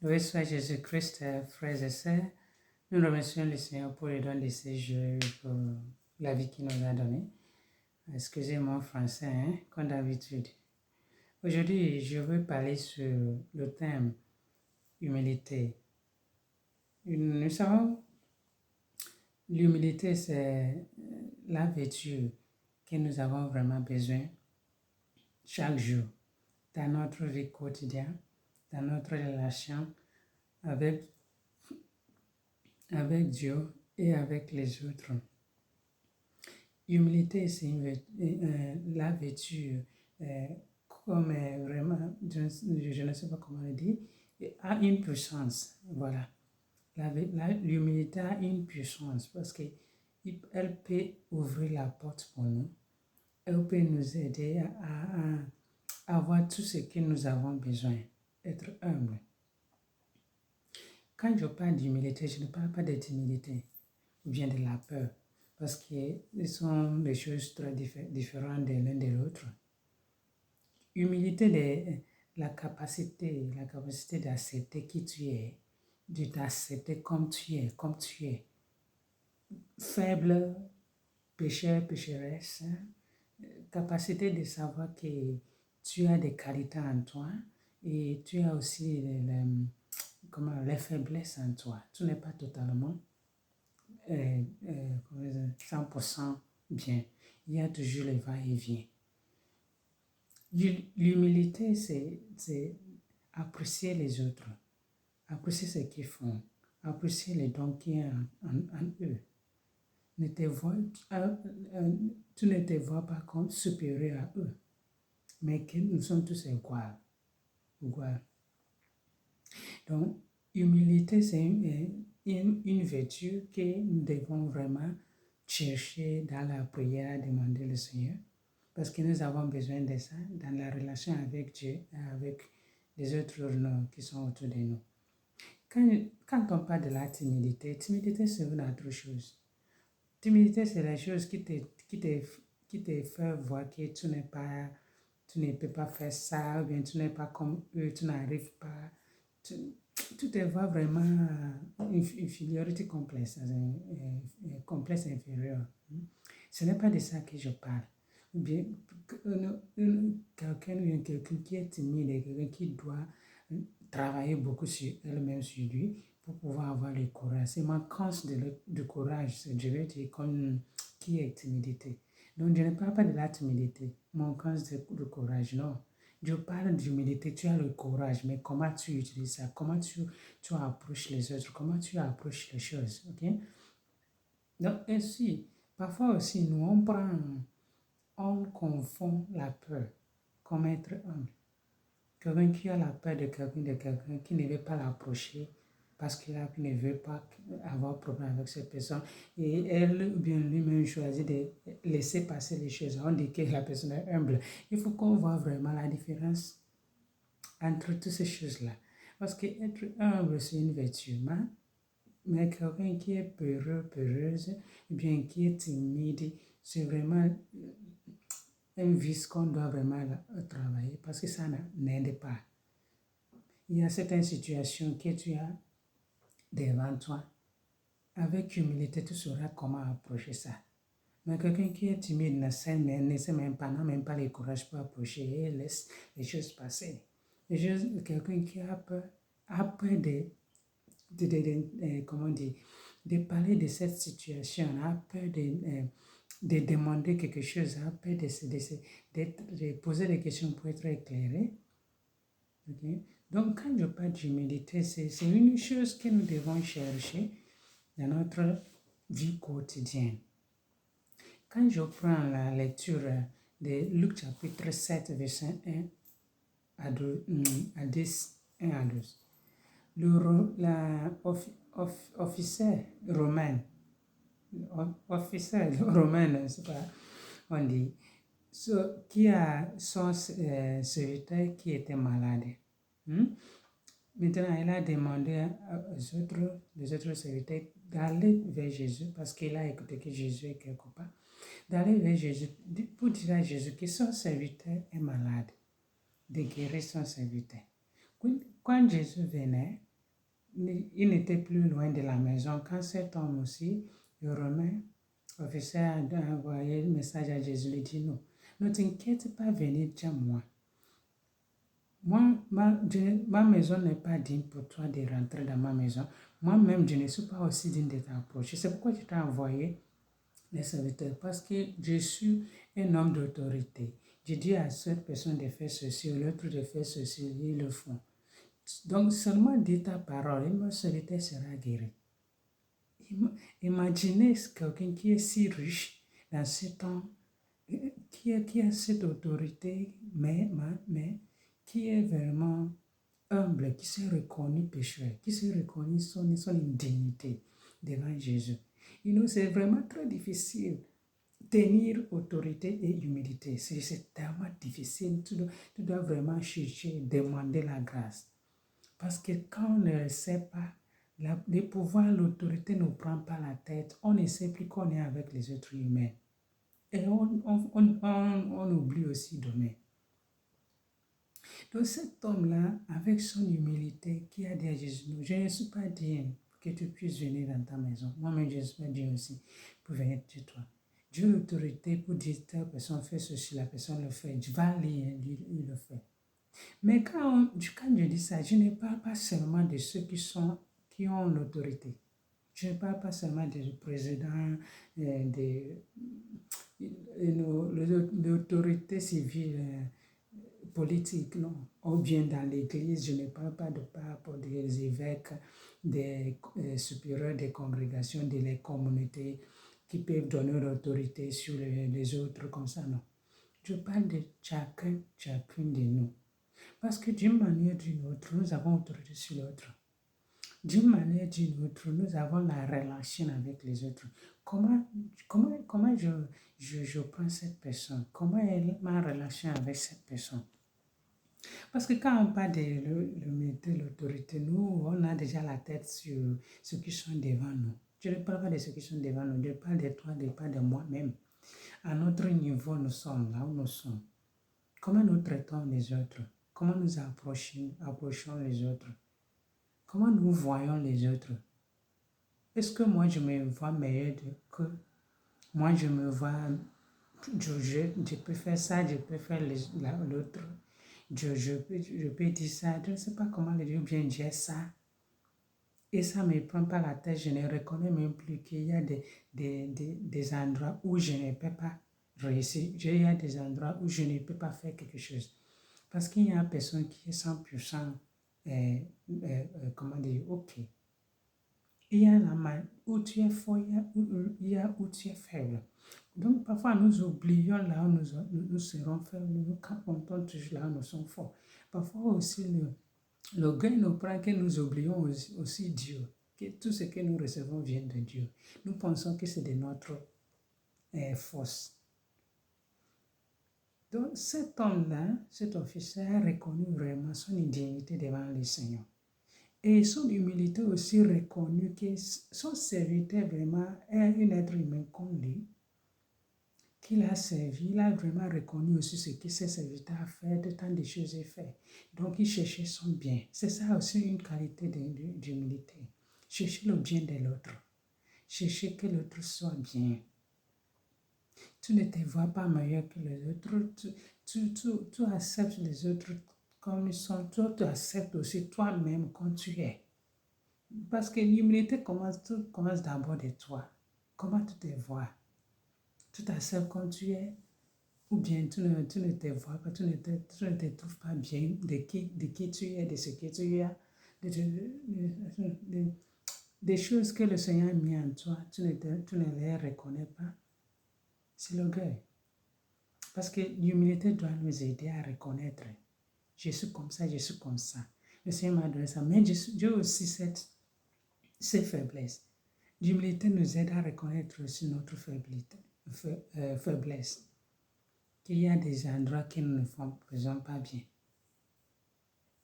Loué soit Jésus-Christ, frères et sœurs. Nous remercions le Seigneur pour le don de ce jour, pour la vie qu'il nous a donnée. Excusez mon français, comme d'habitude. Aujourd'hui, je veux parler sur le thème humilité. Nous savons, l'humilité, c'est la vertu que nous avons vraiment besoin chaque jour dans notre vie quotidienne, dans notre relation avec Dieu et avec les autres. Humilité, c'est la vertu, comme vraiment, je ne sais pas comment le dire, a une puissance. Voilà. L'humilité a une puissance parce qu'elle peut ouvrir la porte pour nous. Elle peut nous aider à avoir tout ce que nous avons besoin, être humble. Quand je parle d'humilité, je ne parle pas de timidité ou bien de la peur, parce que ce sont des choses très différentes de l'un de l'autre. Humilité, la capacité d'accepter qui tu es, de t'accepter comme tu es, faible, pécheur, pécheresse, capacité de savoir que tu as des qualités en toi et tu as aussi les faiblesses en toi. Tu n'es pas totalement 100% bien. Il y a toujours le va-et-vient. L'humilité, c'est apprécier les autres, apprécier ce qu'ils font, apprécier les dons qu'il y a en eux. Tu ne te vois pas comme supérieur à eux, mais que nous sommes tous égaux. Donc, humilité, c'est une vertu que nous devons vraiment chercher dans la prière, demander le Seigneur, parce que nous avons besoin de ça dans la relation avec Dieu et avec les autres qui sont autour de nous. Quand on parle de la timidité, c'est une autre chose. Timidité, c'est la chose qui te fait voir que tu ne peux pas faire ça, ou bien tu n'es pas comme eux, tu n'arrives pas. Tu te vois vraiment infériorité complexe, complexe inférieur. Ce n'est pas de ça que je parle. Ou bien, quelqu'un qui est timide, quelqu'un qui doit travailler beaucoup sur elle-même, sur lui, pour pouvoir avoir le courage. C'est manquance de courage, je vais dire, comme qui est timidité. Donc, je ne parle pas de la timidité, manquance de courage, non. Je parle d'humilité, tu as le courage, mais comment tu utilises ça, comment tu approches les autres, comment tu approches les choses, ok? Donc, ainsi, parfois aussi, on confond la peur comme être humble. Quelqu'un qui a la peur de quelqu'un qui ne veut pas l'approcher parce qu'il ne veut pas avoir problème avec cette personne et elle ou bien lui-même choisit de laisser passer les choses. On dit que la personne est humble. Il faut qu'on voit vraiment la différence entre toutes ces choses-là. Parce que être humble, c'est une vertu, mais quelqu'un qui est peureux, peureuse, ou bien qui est timide, c'est vraiment un vice qu'on doit vraiment travailler parce que ça n'aide pas. Il y a certaines situations que tu as devant toi. Avec humilité, tu sauras comment approcher ça. Mais quelqu'un qui est timide ne sait même pas, n'a même pas le courage pour approcher et laisse les choses passer. Quelqu'un qui a peur comment dire, de parler de cette situation, a peur de demander quelque chose, a peur de poser des questions pour être éclairé. Okay? Donc, quand je parle d'humilité, c'est une chose que nous devons chercher dans notre vie quotidienne. Quand je prends la lecture de Luc chapitre 7, verset 1 à 10, 1 à 12, l'officier romain, c'est pas, on dit, qui a son serviteur qui était malade. Maintenant, il a demandé aux autres serviteurs d'aller vers Jésus parce qu'il a écouté que Jésus est quelque part. D'aller vers Jésus pour dire à Jésus que son serviteur est malade, de guérir son serviteur. Quand Jésus venait, il n'était plus loin de la maison quand cet homme aussi, le Romain, officier, a envoyé le message à Jésus, il dit non, ne t'inquiète pas, venez déjà moi. Moi, ma maison n'est pas digne pour toi de rentrer dans ma maison. Moi-même, je ne suis pas aussi digne de t'approcher. C'est pourquoi je t'ai envoyé les serviteurs, parce que je suis un homme d'autorité. Je dis à cette personne de faire ceci, l'autre de faire ceci, ils le font. Donc, seulement dis ta parole et mon serviteur sera guéri. Imaginez quelqu'un qui est si riche dans ce temps, qui a cette autorité, mais qui est vraiment humble, qui s'est reconnu pécheur, qui s'est reconnu son indignité devant Jésus. C'est vraiment très difficile tenir autorité et humilité. C'est tellement difficile. Tu dois vraiment chercher, demander la grâce. Parce que quand on ne sait pas, le pouvoir, l'autorité ne prend pas la tête. On ne sait plus qu'on est avec les êtres humains. Et on oublie aussi d'aimer. Donc cet homme-là, avec son humilité, qui a dit à Jésus, je ne suis pas digne que tu puisses venir dans ta maison. Moi-même, je ne suis pas digne aussi pour venir chez toi. Dieu a l'autorité pour dire telle personne fait ceci, la personne le fait. Je vais aller, il le fait. Mais quand je dis ça, je ne parle pas seulement de ceux qui ont l'autorité. Je ne parle pas seulement des présidents, de l'autorité civile, politique, non. Ou bien dans l'église, je ne parle pas de pape, des évêques, des supérieurs des congrégations, des communautés qui peuvent donner l'autorité sur les autres comme ça, non. Je parle de chacune de nous. Parce que d'une manière ou d'une autre, nous avons autorité sur l'autre. D'une manière ou d'une autre, nous avons la relation avec les autres. Comment je prends cette personne? Comment est ma relation avec cette personne? Parce que quand on parle de l'autorité, nous, on a déjà la tête sur ceux qui sont devant nous. Je ne parle pas de ceux qui sont devant nous, je parle de toi, je parle de moi-même. À notre niveau, nous sommes là où nous sommes. Comment nous traitons les autres? Comment nous approchons les autres? Comment nous voyons les autres? Est-ce que moi, je me vois meilleur que moi, je me vois, je peux faire ça, je peux faire l'autre. Je peux dire ça, je ne sais pas comment le dire, bien dire ça. Et ça ne me prend pas la tête, je ne reconnais même plus qu'il y a des endroits où je ne peux pas réussir. Il y a des endroits où je ne peux pas faire quelque chose. Parce qu'il y a personne qui est 100%, comment dire, ok. Il y a la main où tu es fort, il y a où tu es faible. Donc parfois nous oublions là où nous serons faibles, nous comptons toujours là où nous sommes forts. Parfois aussi le gain nous prend que nous oublions aussi Dieu, que tout ce que nous recevons vient de Dieu. Nous pensons que c'est de notre force. Donc cet homme-là, cet officier a reconnu vraiment son indignité devant le Seigneur. Et son humilité aussi reconnu que son serviteur vraiment est un être humain comme lui, qu'il a servi. Il a vraiment reconnu aussi ce que ses serviteurs a fait, de tant de choses à faire. Donc il cherchait son bien. C'est ça aussi une qualité d'humilité. Chercher le bien de l'autre. Chercher que l'autre soit bien. Tu ne te vois pas meilleur que les autres. Tu acceptes les autres comme ils sont. Toi, tu acceptes aussi toi-même comme tu es. Parce que l'humilité commence d'abord de toi. Comment tu te vois? Tu t'acceptes comme tu es? Ou bien tu ne te vois pas, tu ne te trouves pas bien de qui tu es, de ce que tu as, des choses que le Seigneur a mis en toi, tu ne les reconnais pas. C'est l'orgueil. Parce que l'humilité doit nous aider à reconnaître. Je suis comme ça, je suis comme ça. Le Seigneur m'a donné ça. Mais j'ai aussi ces faiblesses. L'humilité nous aide à reconnaître aussi notre faiblesse. Qu'il y a des endroits qui ne nous faisons pas bien.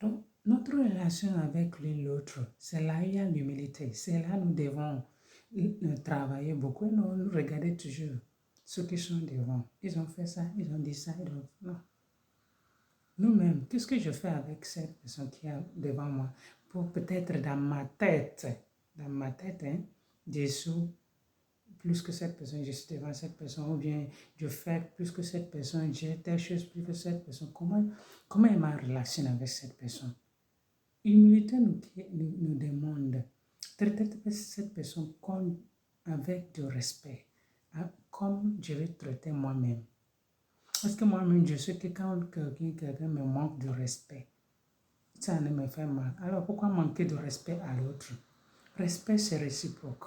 Donc, notre relation avec l'autre, c'est là où il y a l'humilité. C'est là où nous devons travailler beaucoup et nous regarder toujours ceux qui sont devant. Ils ont fait ça, ils ont dit ça, non. Nous-mêmes, qu'est-ce que je fais avec cette personne qui est devant moi? pour peut-être dans ma tête, hein, Jésus, plus que cette personne, je suis devant cette personne, ou bien je fais plus que cette personne, j'ai telle chose plus que cette personne. Comment est ma relation avec cette personne? L'humilité nous demande traiter cette personne comme avec du respect, hein, comme je vais traiter moi-même. Parce que moi-même, je sais que quand quelqu'un me manque de respect, ça ne me fait mal. Alors pourquoi manquer de respect à l'autre? Respect, c'est réciproque.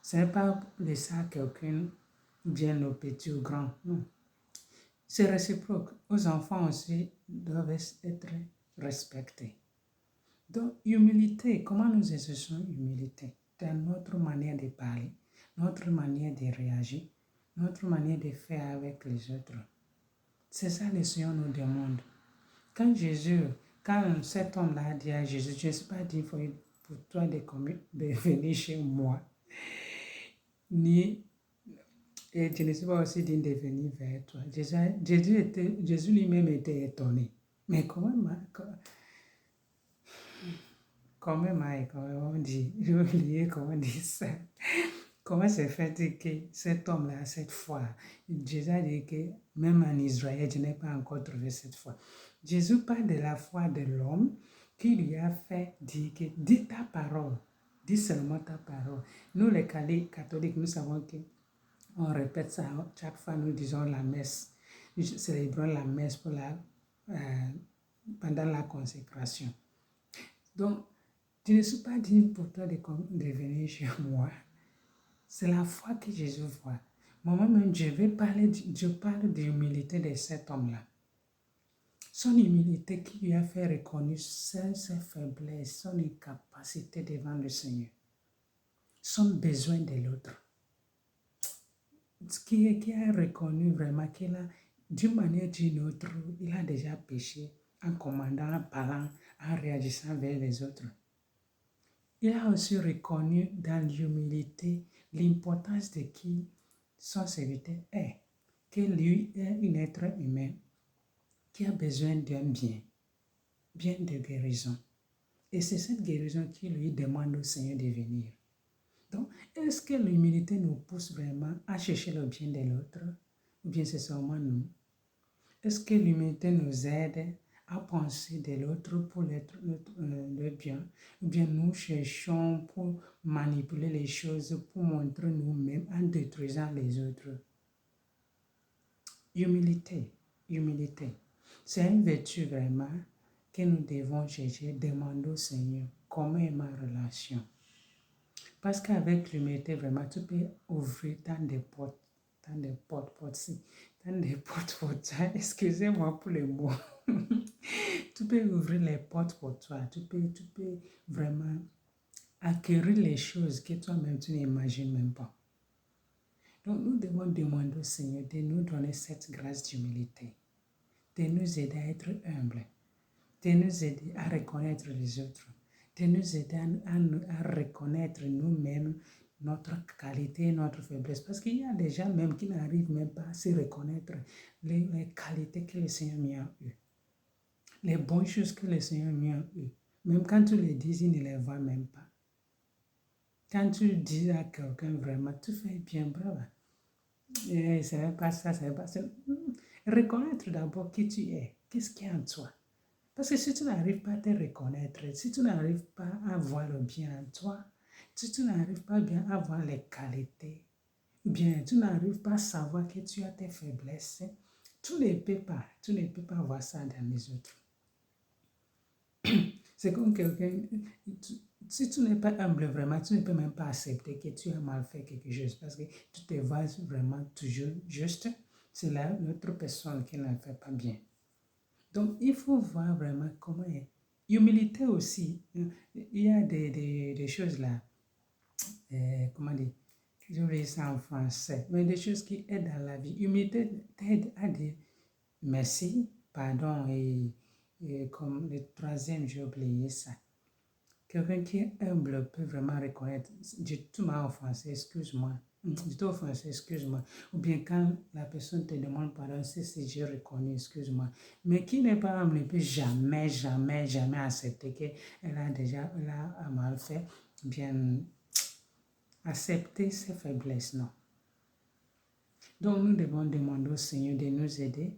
Ce n'est pas laisser à quelqu'un, bien au petit ou grand. Non. C'est réciproque. Aux enfants aussi doivent être respectés. Donc, humilité, comment nous exerçons humilité? Dans notre manière de parler, notre manière de réagir, notre manière de faire avec les autres. C'est ça le Seigneur nous demande. Quand cet homme-là a dit à Jésus, je ne suis pas dit pour toi de venir chez moi, ni, et je ne suis pas aussi dit de venir vers toi. Jésus lui-même était étonné. Mais comment on dit, j'ai oublié comment on dit ça. Comment c'est fait que cet homme-là, cette foi, Jésus a dit que même en Israël, je n'ai pas encore trouvé cette foi. Jésus parle de la foi de l'homme qui lui a fait dire que dis ta parole, dis seulement ta parole. Nous, les catholiques, nous savons qu'on répète ça chaque fois, nous disons la messe. Nous célébrons la messe pendant la consécration. Donc, je ne suis pas dit pour toi de venir chez moi. C'est la foi que Jésus voit. Moi-même, je parle de l'humilité de cet homme-là. Son humilité qui lui a fait reconnaître ses faiblesses, son incapacité devant le Seigneur, son besoin de l'autre. Qui a reconnu vraiment qu'il a, d'une manière ou d'une autre, il a déjà péché en commandant, en parlant, en réagissant vers les autres. Il a aussi reconnu dans l'humilité l'importance de qui son serviteur est, que lui est un être humain qui a besoin d'un bien de guérison. Et c'est cette guérison qui lui demande au Seigneur de venir. Donc, est-ce que l'humilité nous pousse vraiment à chercher le bien de l'autre, ou bien c'est seulement nous? Est-ce que l'humilité nous aide à penser de l'autre pour le bien, ou bien nous cherchons pour manipuler les choses, pour montrer nous-mêmes en détruisant les autres? Humilité. C'est une vertu vraiment que nous devons chercher, demander au Seigneur, comment est ma relation? Parce qu'avec l'humilité, vraiment, tu peux ouvrir tant de portes pour toi. Excusez-moi pour les mots. Tu peux ouvrir les portes pour toi. Tu peux vraiment acquérir les choses que toi-même tu n'imagines même pas. Donc, nous devons demander au Seigneur de nous donner cette grâce d'humilité, de nous aider à être humbles, de nous aider à reconnaître les autres, de nous aider à reconnaître nous-mêmes notre qualité, notre faiblesse. Parce qu'il y a des gens même qui n'arrivent même pas à se reconnaître les qualités que le Seigneur a mis en eux, les bonnes choses que le Seigneur a mis en eux. Même quand tu les dis, ils ne les voient même pas. Quand tu dis à quelqu'un vraiment, tu fais bien, bravo. Et ce n'est pas ça, ce n'est pas ça. Reconnaître d'abord qui tu es, qu'est-ce qu'il y a en toi. Parce que si tu n'arrives pas à te reconnaître, si tu n'arrives pas à voir le bien en toi, si tu n'arrives pas bien à voir les qualités, ou bien tu n'arrives pas à savoir que tu as tes faiblesses, tu ne peux pas voir ça dans les autres. C'est comme quelqu'un, si tu n'es pas humble vraiment, tu ne peux même pas accepter que tu as mal fait quelque chose parce que tu te vois vraiment toujours juste. C'est l'autre personne qui ne fait pas bien. Donc, il faut voir vraiment comment est. Humilité aussi, il y a des choses là, comment dire, j'oublie ça en français, mais des choses qui aident dans la vie. Humilité t'aide à dire merci, pardon, et comme le troisième, j'ai oublié ça. Quelqu'un qui est humble peut vraiment reconnaître, j'ai tout mal en français, excuse-moi. Plutôt offensé, excuse-moi. Ou bien quand la personne te demande pardon, si j'ai reconnu, excuse-moi. Mais qui n'est pas âme ne peut jamais, jamais, jamais accepter qu'elle a déjà elle a mal fait. Bien, accepter ses faiblesses, non. Donc nous devons demander au Seigneur de nous aider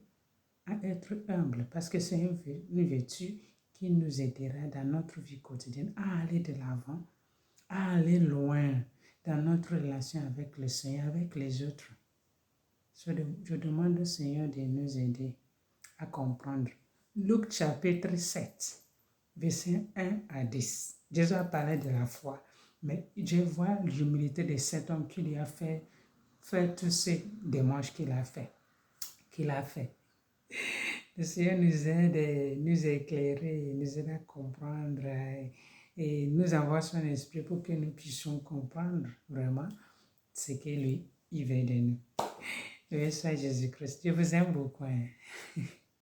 à être humble parce que c'est une vertu qui nous aidera dans notre vie quotidienne à aller de l'avant, à aller loin dans notre relation avec le Seigneur, avec les autres. Je demande au Seigneur de nous aider à comprendre. Luc chapitre 7, verset 1 à 10. Jésus a parlé de la foi, mais je vois l'humilité de cet homme qui lui a fait faire tous ces démarches qu'il a fait. Le Seigneur nous aide, nous éclairer, nous aide à comprendre et nous envoie son esprit pour que nous puissions comprendre vraiment ce que lui, il veut de nous. Oui, ça, Jésus-Christ. Je vous aime beaucoup. Hein.